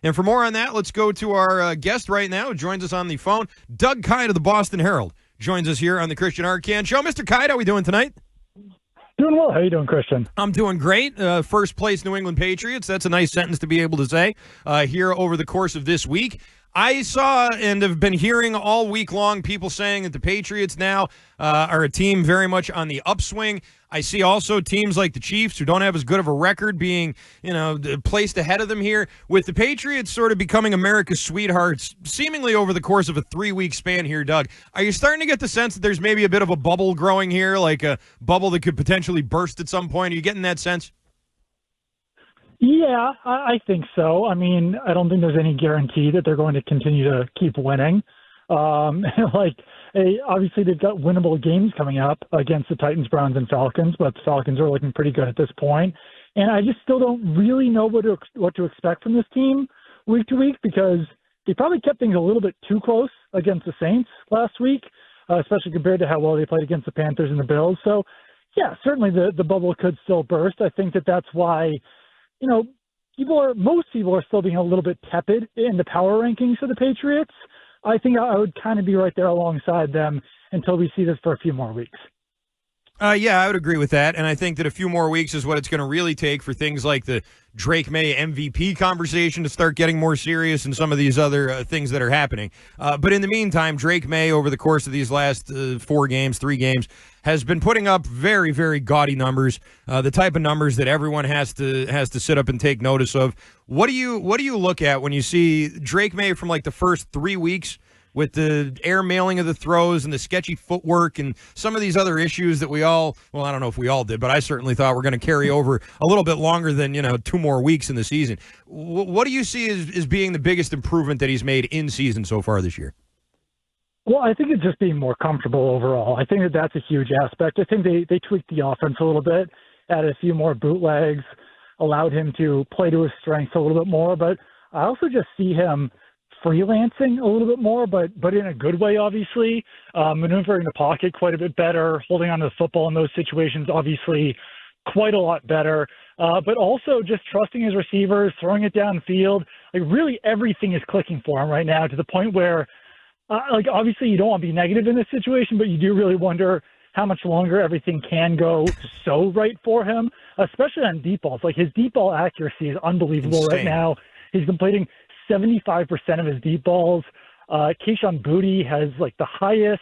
And for more on that, let's go to our guest right now who joins us on the phone. Doug Kyed of the Boston Herald joins us here on the Christian Arcand Show. Mr. Kyed, how are we doing tonight? Doing well. How are you doing, Christian? I'm doing great. First place New England Patriots. That's a nice sentence to be able to say here over the course of this week. I saw and have been hearing all week long people saying that the Patriots now are a team very much on the upswing. I see also teams like the Chiefs, who don't have as good of a record, being, placed ahead of them here. With the Patriots sort of becoming America's sweethearts seemingly over the course of a 3-week span here, Doug, are you starting to get the sense that there's maybe a bit of a bubble growing here, like a bubble that could potentially burst at some point? Are you getting that sense? Yeah, I think so. I mean, I don't think there's any guarantee that they're going to continue to keep winning. Obviously they've got winnable games coming up against the Titans, Browns, and Falcons, but the Falcons are looking pretty good at this point. And I just still don't really know what to expect from this team week to week, because they probably kept things a little bit too close against the Saints last week, especially compared to how well they played against the Panthers and the Bills. So, yeah, certainly the bubble could still burst. I think that's why, most people are still being a little bit tepid in the power rankings for the Patriots. I think I would kind of be right there alongside them until we see this for a few more weeks. Yeah, I would agree with that. And I think that a few more weeks is what it's going to really take for things like the Drake Maye MVP conversation to start getting more serious and some of these other things that are happening. But in the meantime, Drake Maye, over the course of these last 3 games, has been putting up very, very gaudy numbers, the type of numbers that everyone has to sit up and take notice of. What do you look at when you see Drake Maye from like the first 3 weeks with the air mailing of the throws and the sketchy footwork and some of these other issues that I don't know if we all did, but I certainly thought we're going to carry over a little bit longer than, 2 more weeks in the season. What do you see as being the biggest improvement that he's made in season so far this year? Well, I think it's just being more comfortable overall. I think that's a huge aspect. I think they tweaked the offense a little bit, added a few more bootlegs, allowed him to play to his strengths a little bit more. But I also just see him freelancing a little bit more, but in a good way, obviously. Maneuvering the pocket quite a bit better, holding on to the football in those situations, obviously quite a lot better. But also just trusting his receivers, throwing it downfield. Like, really everything is clicking for him right now, to the point where, obviously you don't want to be negative in this situation, but you do really wonder how much longer everything can go so right for him, especially on deep balls. Like, his deep ball accuracy is unbelievable right now. He's completing 75% of his deep balls. Keyshawn Boutte has like the highest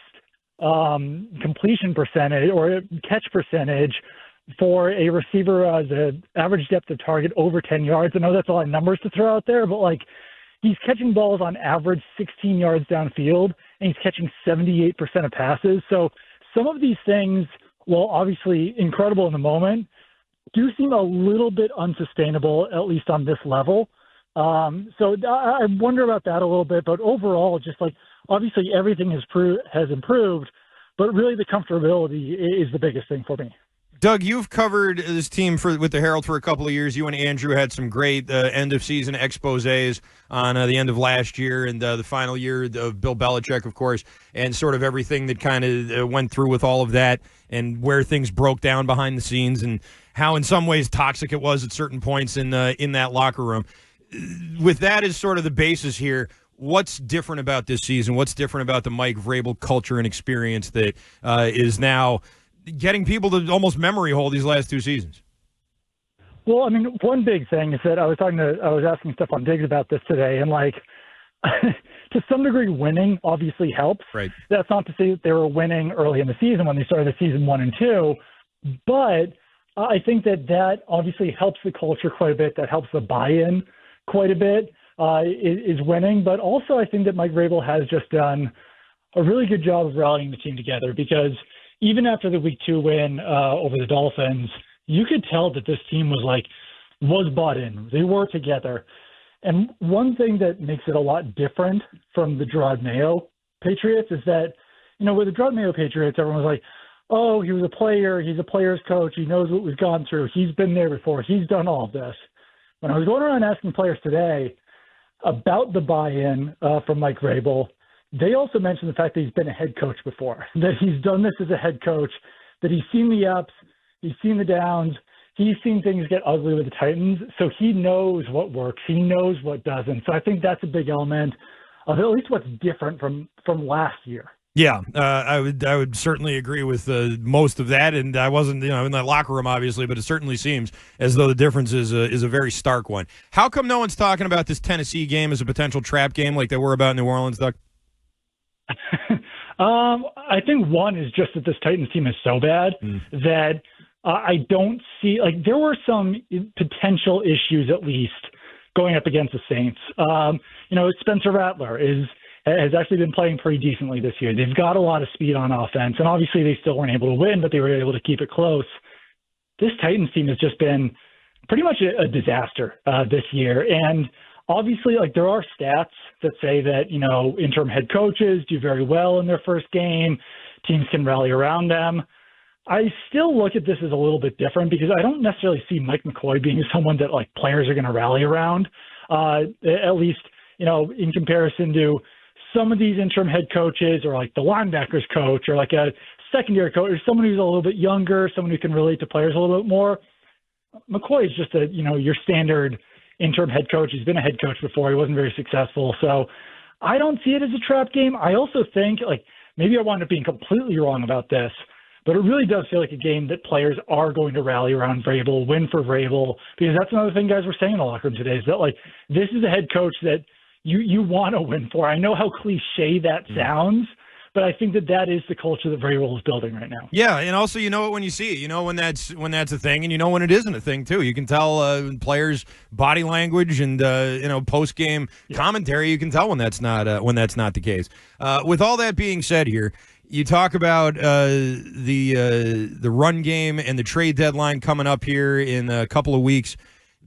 completion percentage or catch percentage for a receiver as an average depth of target over 10 yards. I know that's a lot of numbers to throw out there, but he's catching balls on average 16 yards downfield, and he's catching 78% of passes. So some of these things, while obviously incredible in the moment, do seem a little bit unsustainable, at least on this level. So I wonder about that a little bit, but overall, just obviously everything has improved, but really the comfortability is the biggest thing for me. Doug, you've covered this team with the Herald for a couple of years. You and Andrew had some great end-of-season exposés on the end of last year and the final year of Bill Belichick, of course, and sort of everything that kind of went through with all of that and where things broke down behind the scenes and how in some ways toxic it was at certain points in that locker room. With that as sort of the basis here, what's different about this season? What's different about the Mike Vrabel culture and experience that is now getting people to almost memory hold these last 2 seasons? Well, I mean, one big thing is that I was asking Stephon Diggs about this today, and to some degree, winning obviously helps. Right. That's not to say that they were winning early in the season when they started the season 1 and 2, but I think that obviously helps the culture quite a bit. That helps the buy-in quite a bit, is winning. But also I think that Mike Vrabel has just done a really good job of rallying the team together, because even after the Week 2 win over the Dolphins, you could tell that this team was bought in. They were together. And one thing that makes it a lot different from the Gerard Mayo Patriots is that, with the Gerard Mayo Patriots, everyone was like, oh, he was a player. He's a player's coach. He knows what we've gone through. He's been there before. He's done all of this. When I was going around asking players today about the buy-in from Mike Vrabel, they also mentioned the fact that he's been a head coach before, that he's done this as a head coach, that he's seen the ups, he's seen the downs, he's seen things get ugly with the Titans, so he knows what works. He knows what doesn't. So I think that's a big element of at least what's different from last year. Yeah, I would certainly agree with most of that, and I wasn't in the locker room obviously, but it certainly seems as though the difference is a very stark one. How come no one's talking about this Tennessee game as a potential trap game like they were about in New Orleans, Doug? I think one is just that this Titans team is so bad that I don't see there were some potential issues at least going up against the Saints. Spencer Rattler has actually been playing pretty decently this year. They've got a lot of speed on offense, and obviously they still weren't able to win, but they were able to keep it close. This Titans team has just been pretty much a disaster this year. And obviously, there are stats that say that, interim head coaches do very well in their first game. Teams can rally around them. I still look at this as a little bit different because I don't necessarily see Mike McCoy being someone that, players are going to rally around, at least, in comparison to some of these interim head coaches or the linebackers coach or a secondary coach or someone who's a little bit younger, someone who can relate to players a little bit more. McCoy is just your standard interim head coach. He's been a head coach before. He wasn't very successful. So I don't see it as a trap game. I also think maybe I wound up being completely wrong about this, but it really does feel like a game that players are going to rally around Vrabel, win for Vrabel, because that's another thing guys were saying in the locker room today is that this is a head coach that you want to win for. I know how cliche that sounds, but I think that is the culture that Vrabel is building right now. Yeah, and also you know it when you see it. You know when that's a thing, and you know when it isn't a thing too. You can tell players' body language and post game commentary. You can tell when that's not the case. With all that being said, here you talk about the run game and the trade deadline coming up here in a couple of weeks.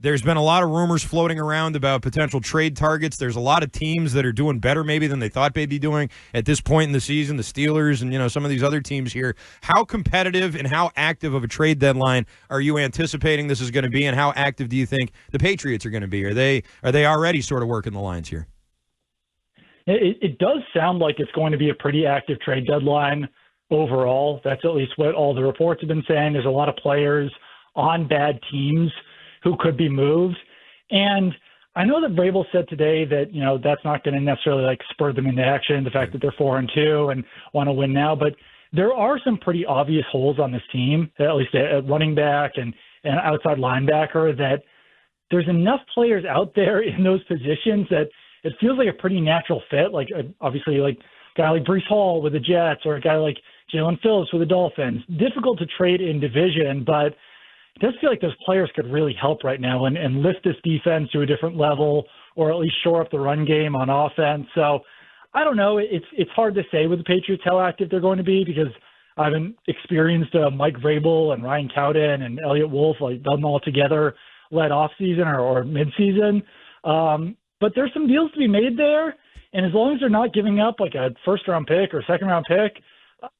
There's been a lot of rumors floating around about potential trade targets. There's a lot of teams that are doing better maybe than they thought they'd be doing at this point in the season, the Steelers and some of these other teams here. How competitive and how active of a trade deadline are you anticipating this is going to be, and how active do you think the Patriots are going to be? Are they already sort of working the lines here? It does sound like it's going to be a pretty active trade deadline overall. That's at least what all the reports have been saying. There's a lot of players on bad teams who could be moved. And I know that Vrabel said today that, that's not going to necessarily spur them into action, the fact that they're 4-2 and want to win now. But there are some pretty obvious holes on this team, at least at running back and outside linebacker, that there's enough players out there in those positions that it feels like a pretty natural fit. Obviously, a guy like Breece Hall with the Jets or a guy like Jalen Phillips with the Dolphins. Difficult to trade in division, but it does feel like those players could really help right now and lift this defense to a different level, or at least shore up the run game on offense. So I don't know. It's hard to say with the Patriots how active they're going to be because I haven't experienced Mike Vrabel and Ryan Cowden and Elliott Wolf, them all together led off season or mid-season. But there's some deals to be made there. And as long as they're not giving up a first-round pick or second-round pick,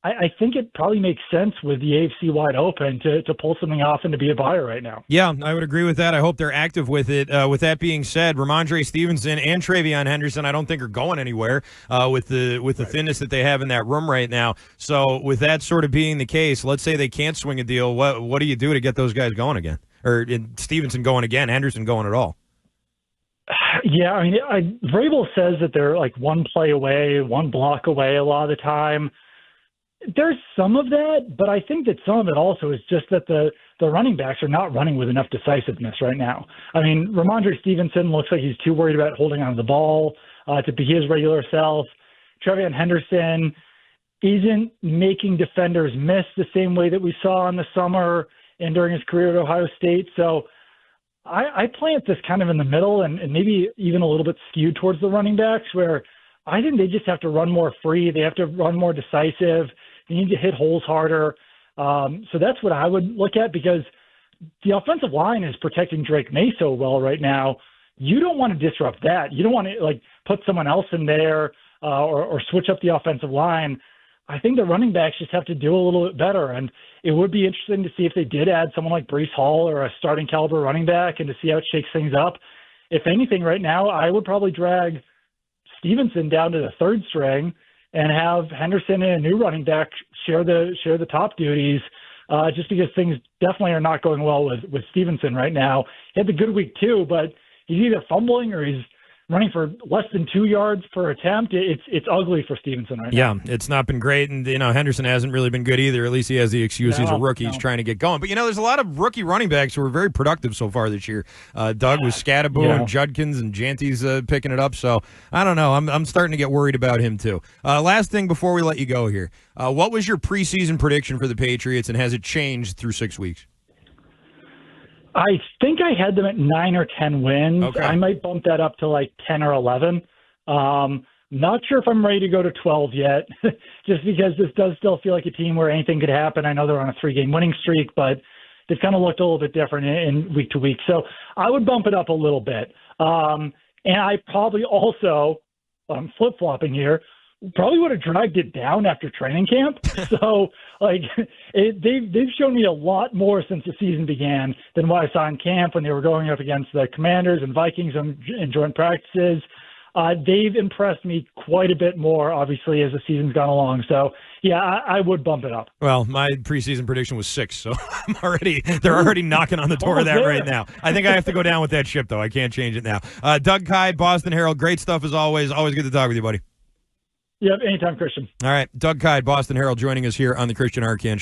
I think it probably makes sense with the AFC wide open to pull something off and to be a buyer right now. Yeah, I would agree with that. I hope they're active with it. With that being said, Ramondre Stevenson and Travion Henderson I don't think are going anywhere with the thinness that they have in that room right now. So with that sort of being the case, let's say they can't swing a deal. What do you do to get those guys going again? Or Stevenson going again, Henderson going at all? Yeah, I mean, Vrabel says that they're one play away, one block away a lot of the time. There's some of that, but I think that some of it also is just that the running backs are not running with enough decisiveness right now. I mean, Ramondre Stevenson looks like he's too worried about holding on to the ball to be his regular self. Travion Henderson isn't making defenders miss the same way that we saw in the summer and during his career at Ohio State. So I plant this kind of in the middle and maybe even a little bit skewed towards the running backs, where I think they just have to run more free. They have to run more decisive. They need to hit holes harder. So that's what I would look at, because the offensive line is protecting Drake Maye so well right now. You don't want to disrupt that. You don't want to put someone else in there or switch up the offensive line. I think the running backs just have to do a little bit better. And it would be interesting to see if they did add someone like Breece Hall or a starting caliber running back and to see how it shakes things up. If anything, right now, I would probably drag Stevenson down to the third string and have Henderson and a new running back share the top duties just because things definitely are not going well with Stevenson right now. He had the good week too, but he's either fumbling or he's running for less than 2 yards per attempt. It's ugly for Stevenson right now. Yeah, it's not been great, and Henderson hasn't really been good either. At least he has the excuse he's a rookie. He's trying to get going. But there's a lot of rookie running backs who are very productive so far this year. Doug with Scatterbo and Judkins, and Janty's picking it up. So I don't know. I'm starting to get worried about him too. Last thing before we let you go here, what was your preseason prediction for the Patriots, and has it changed through 6 weeks? I think I had them at 9 or 10 wins. Okay. I might bump that up to like 10 or 11. Not sure if I'm ready to go to 12 yet, just because this does still feel like a team where anything could happen. I know they're on a 3-game winning streak, but they've kind of looked a little bit different in week to week. So I would bump it up a little bit. And I probably also, I'm flip-flopping here, probably would have dragged it down after training camp. So, they've shown me a lot more since the season began than what I saw in camp when they were going up against the Commanders and Vikings in joint practices. They've impressed me quite a bit more, obviously, as the season's gone along. So, yeah, I would bump it up. Well, my preseason prediction was 6, so they're already knocking on the door of that right now. I think I have to go down with that ship, though. I can't change it now. Doug Kyed, Boston Herald, great stuff as always. Always good to talk with you, buddy. Yep, anytime, Christian. All right, Doug Kyed, Boston Herald, joining us here on the Christian Arcand Show.